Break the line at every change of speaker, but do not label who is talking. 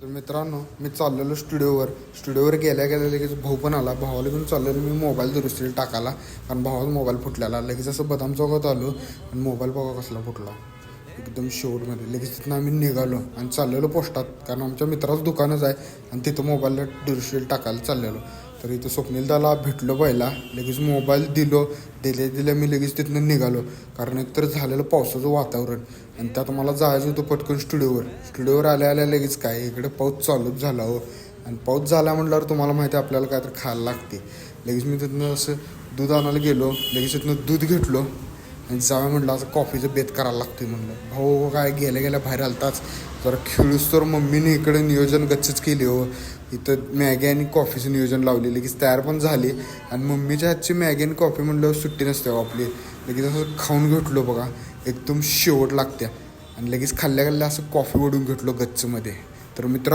तर मित्रांनो, मी चाललेलो स्टुडिओवर गेल्या लगेच भाऊ पण आला. भावाला घेऊन चाललेलो मी मोबाईल दुरुस्तीला टाकायला, कारण भावाचा मोबाईल फुटलेला. लगेच असं बदाम चौकात आलो आणि मोबाईल बघा कसला फुटला एकदम शेवटमध्ये. लगेच तिथनं आम्ही निघालो आणि चाललेलो पोस्टात, कारण आमच्या मित्राचं दुकानच आहे आणि तिथं मोबाईलला दुरुस्तीला टाकायला चाललेलो. तर इथं स्वप्नील दाला भेटलो पहिला, लगेच मोबाईल दिले मी लगेच तिथनं निघालो. कारण एकतर झालेलं पावसाचं वातावरण आणि त्यात मला जायचं होतं पटकन स्टुडिओवर आल्या लगेच काय इकडे पाऊस चालूच झाला हो. आणि पाऊस झाला म्हटल्यावर तुम्हाला माहिती आहे आपल्याला काय तर खायला लागते. लगेच मी तिथनं असं दूध आणायला गेलो, लगेच तिथनं दूध घेतलो आणि जावं म्हटलं असं कॉफीचं बेत करायला लागते म्हणलं. भाऊ काय गेल्या बाहेर आलताच जरा खेळूस, तर मम्मीने इकडे नियोजन गच्चच केली हो. इथं मॅगी आणि कॉफीचं नियोजन लावले, लगेच तयार पण झाली. आणि मम्मीच्या हातची मॅगी आणि कॉफी म्हणल्यावर सुट्टी नसते हो आपली. लगेच असं खाऊन घेतलो बघा, एकदम शेवट लागत्या. आणि लगेच खाल्ल्या असं कॉफी ओढून घेतलो गच्चमध्ये. तर मित्र